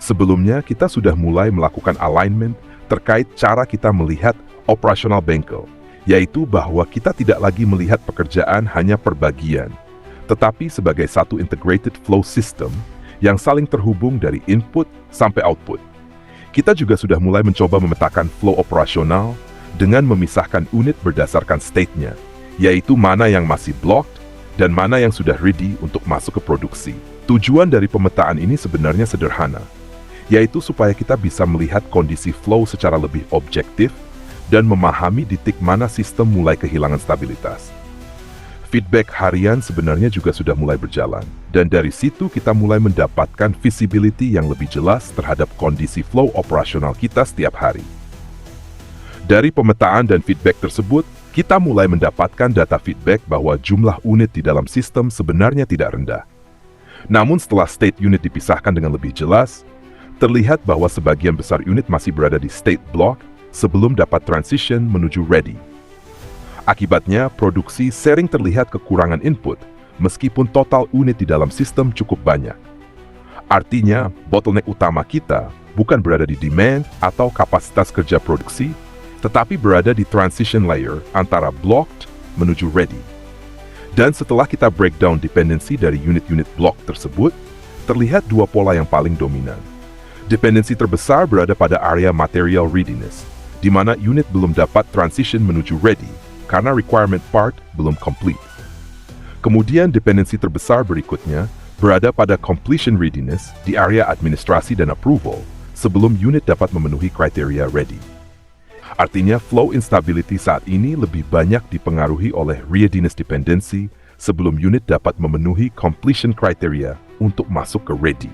Sebelumnya, kita sudah mulai melakukan alignment terkait cara kita melihat operasional bengkel, yaitu bahwa kita tidak lagi melihat pekerjaan hanya per bagian, tetapi sebagai satu integrated flow system yang saling terhubung dari input sampai output. Kita juga sudah mulai mencoba memetakan flow operasional dengan memisahkan unit berdasarkan state-nya, yaitu mana yang masih blocked dan mana yang sudah ready untuk masuk ke produksi. Tujuan dari pemetaan ini sebenarnya sederhana, yaitu supaya kita bisa melihat kondisi flow secara lebih objektif dan memahami titik mana sistem mulai kehilangan stabilitas. Feedback harian sebenarnya juga sudah mulai berjalan, dan dari situ kita mulai mendapatkan visibility yang lebih jelas terhadap kondisi flow operasional kita setiap hari. Dari pemetaan dan feedback tersebut, kita mulai mendapatkan data feedback bahwa jumlah unit di dalam sistem sebenarnya tidak rendah. Namun setelah state unit dipisahkan dengan lebih jelas, terlihat bahwa sebagian besar unit masih berada di state block sebelum dapat transition menuju ready. Akibatnya, produksi sering terlihat kekurangan input, meskipun total unit di dalam sistem cukup banyak. Artinya, bottleneck utama kita bukan berada di demand atau kapasitas kerja produksi, tetapi berada di transition layer antara blocked menuju ready. Dan setelah kita breakdown dependency dari unit-unit block tersebut, terlihat dua pola yang paling dominan. Dependensi terbesar berada pada area material readiness, di mana unit belum dapat transition menuju ready, karena requirement part belum complete. Kemudian dependensi terbesar berikutnya berada pada completion readiness di area administrasi dan approval sebelum unit dapat memenuhi kriteria ready. Artinya flow instability saat ini lebih banyak dipengaruhi oleh readiness dependency sebelum unit dapat memenuhi completion criteria untuk masuk ke ready.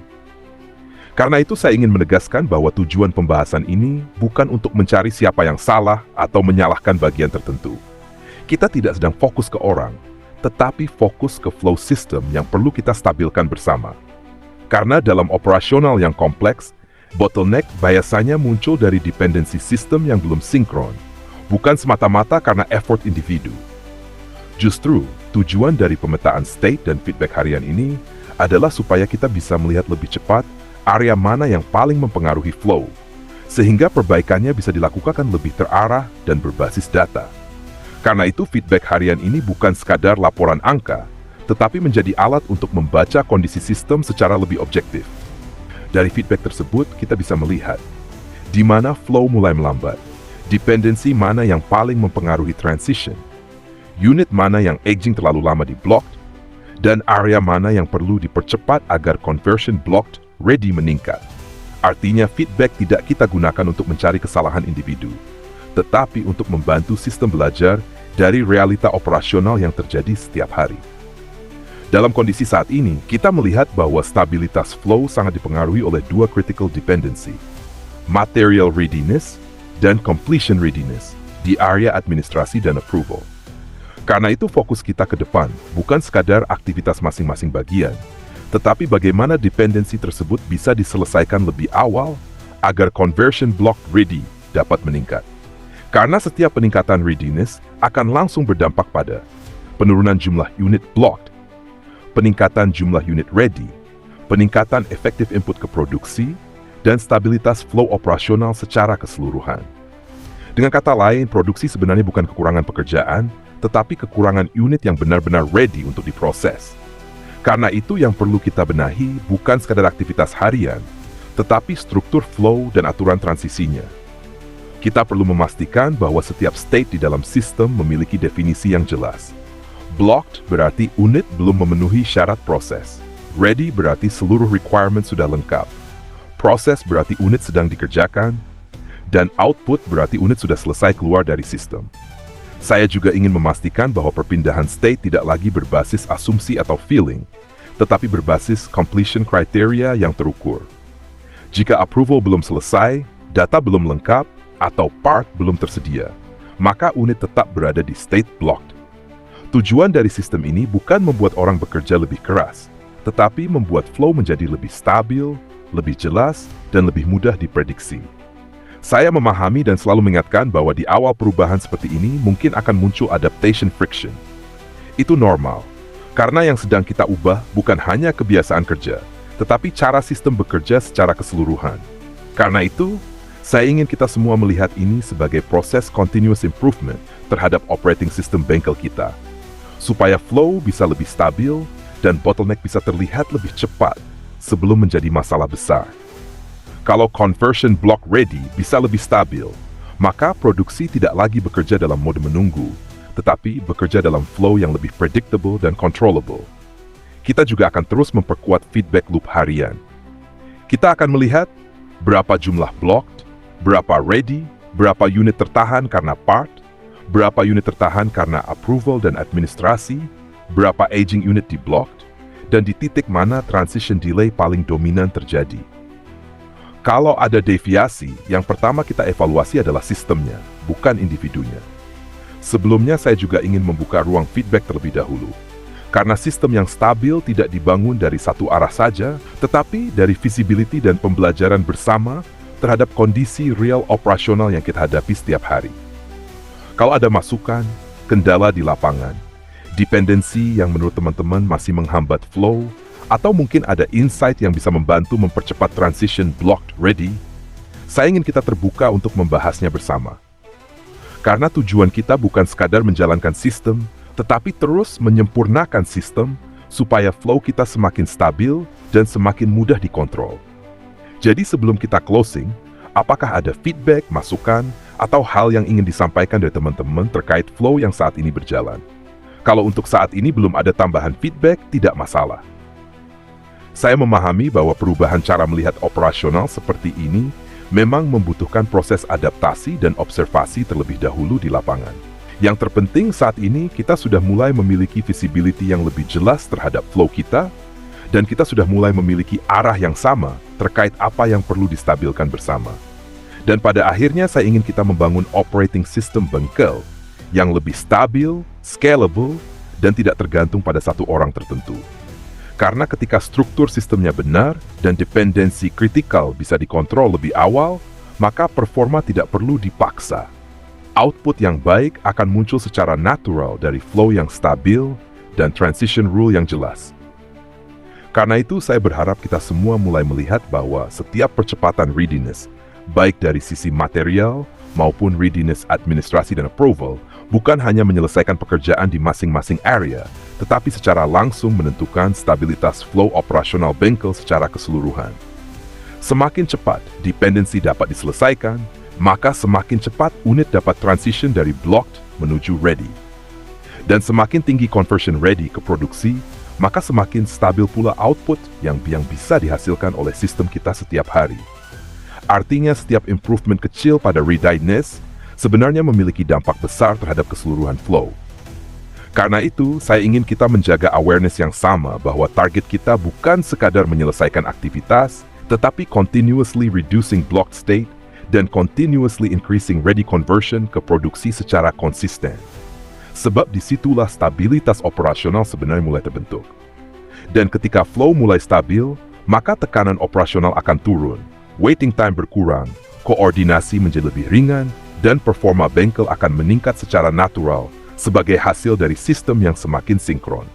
Karena itu saya ingin menegaskan bahwa tujuan pembahasan ini bukan untuk mencari siapa yang salah atau menyalahkan bagian tertentu. Kita tidak sedang fokus ke orang, tetapi fokus ke flow system yang perlu kita stabilkan bersama. Karena dalam operasional yang kompleks, bottleneck biasanya muncul dari dependensi sistem yang belum sinkron, bukan semata-mata karena effort individu. Justru, tujuan dari pemetaan state dan feedback harian ini adalah supaya kita bisa melihat lebih cepat area mana yang paling mempengaruhi flow, sehingga perbaikannya bisa dilakukan lebih terarah dan berbasis data. Karena itu, feedback harian ini bukan sekadar laporan angka, tetapi menjadi alat untuk membaca kondisi sistem secara lebih objektif. Dari feedback tersebut, kita bisa melihat di mana flow mulai melambat, dependensi mana yang paling mempengaruhi transition, unit mana yang aging terlalu lama di blocked, dan area mana yang perlu dipercepat agar conversion blocked ready meningkat. Artinya, feedback tidak kita gunakan untuk mencari kesalahan individu, tetapi untuk membantu sistem belajar dari realita operasional yang terjadi setiap hari. Dalam kondisi saat ini, kita melihat bahwa stabilitas flow sangat dipengaruhi oleh dua critical dependency, material readiness dan completion readiness di area administrasi dan approval. Karena itu fokus kita ke depan bukan sekadar aktivitas masing-masing bagian, tetapi bagaimana dependensi tersebut bisa diselesaikan lebih awal agar conversion block ready dapat meningkat. Karena setiap peningkatan readiness akan langsung berdampak pada penurunan jumlah unit blocked, peningkatan jumlah unit ready, peningkatan efektif input ke produksi, dan stabilitas flow operasional secara keseluruhan. Dengan kata lain, produksi sebenarnya bukan kekurangan pekerjaan, tetapi kekurangan unit yang benar-benar ready untuk diproses. Karena itu yang perlu kita benahi bukan sekadar aktivitas harian, tetapi struktur flow dan aturan transisinya. Kita perlu memastikan bahwa setiap state di dalam sistem memiliki definisi yang jelas. Blocked berarti unit belum memenuhi syarat proses. Ready berarti seluruh requirement sudah lengkap. Proses berarti unit sedang dikerjakan. Dan output berarti unit sudah selesai keluar dari sistem. Saya juga ingin memastikan bahwa perpindahan state tidak lagi berbasis asumsi atau feeling, tetapi berbasis completion criteria yang terukur. Jika approval belum selesai, data belum lengkap, atau part belum tersedia, maka unit tetap berada di state blocked. Tujuan dari sistem ini bukan membuat orang bekerja lebih keras, tetapi membuat flow menjadi lebih stabil, lebih jelas, dan lebih mudah diprediksi. Saya memahami dan selalu mengingatkan bahwa di awal perubahan seperti ini mungkin akan muncul adaptation friction. Itu normal, karena yang sedang kita ubah bukan hanya kebiasaan kerja, tetapi cara sistem bekerja secara keseluruhan. Karena itu, saya ingin kita semua melihat ini sebagai proses continuous improvement terhadap operating system bengkel kita, supaya flow bisa lebih stabil dan bottleneck bisa terlihat lebih cepat sebelum menjadi masalah besar. Kalau conversion block ready bisa lebih stabil, maka produksi tidak lagi bekerja dalam mode menunggu, tetapi bekerja dalam flow yang lebih predictable dan controllable. Kita juga akan terus memperkuat feedback loop harian. Kita akan melihat berapa jumlah blocked, berapa ready, berapa unit tertahan karena part, berapa unit tertahan karena approval dan administrasi, berapa aging unit di blocked, dan di titik mana transition delay paling dominan terjadi. Kalau ada deviasi, yang pertama kita evaluasi adalah sistemnya, bukan individunya. Sebelumnya saya juga ingin membuka ruang feedback terlebih dahulu. Karena sistem yang stabil tidak dibangun dari satu arah saja, tetapi dari visibility dan pembelajaran bersama terhadap kondisi real operasional yang kita hadapi setiap hari. Kalau ada masukan, kendala di lapangan, dependensi yang menurut teman-teman masih menghambat flow, atau mungkin ada insight yang bisa membantu mempercepat transition blocked ready, saya ingin kita terbuka untuk membahasnya bersama. Karena tujuan kita bukan sekadar menjalankan sistem, tetapi terus menyempurnakan sistem supaya flow kita semakin stabil dan semakin mudah dikontrol. Jadi sebelum kita closing, apakah ada feedback, masukan, atau hal yang ingin disampaikan dari teman-teman terkait flow yang saat ini berjalan? Kalau untuk saat ini belum ada tambahan feedback, tidak masalah. Saya memahami bahwa perubahan cara melihat operasional seperti ini memang membutuhkan proses adaptasi dan observasi terlebih dahulu di lapangan. Yang terpenting saat ini kita sudah mulai memiliki visibility yang lebih jelas terhadap flow kita, dan kita sudah mulai memiliki arah yang sama terkait apa yang perlu distabilkan bersama. Dan pada akhirnya saya ingin kita membangun operating system bengkel yang lebih stabil, scalable, dan tidak tergantung pada satu orang tertentu. Karena ketika struktur sistemnya benar dan dependensi kritikal bisa dikontrol lebih awal, maka performa tidak perlu dipaksa. Output yang baik akan muncul secara natural dari flow yang stabil dan transition rule yang jelas. Karena itu, saya berharap kita semua mulai melihat bahwa setiap percepatan readiness, baik dari sisi material maupun readiness administrasi dan approval, bukan hanya menyelesaikan pekerjaan di masing-masing area, tetapi secara langsung menentukan stabilitas flow operasional bengkel secara keseluruhan. Semakin cepat dependensi dapat diselesaikan, maka semakin cepat unit dapat transition dari blocked menuju ready. Dan semakin tinggi conversion ready ke produksi, maka semakin stabil pula output yang bisa dihasilkan oleh sistem kita setiap hari. Artinya setiap improvement kecil pada readiness sebenarnya memiliki dampak besar terhadap keseluruhan flow. Karena itu, saya ingin kita menjaga awareness yang sama bahwa target kita bukan sekadar menyelesaikan aktivitas, tetapi continuously reducing blocked state dan continuously increasing ready conversion ke produksi secara konsisten. Sebab disitulah stabilitas operasional sebenarnya mulai terbentuk. Dan ketika flow mulai stabil, maka tekanan operasional akan turun, waiting time berkurang, koordinasi menjadi lebih ringan, dan performa bengkel akan meningkat secara natural sebagai hasil dari sistem yang semakin sinkron.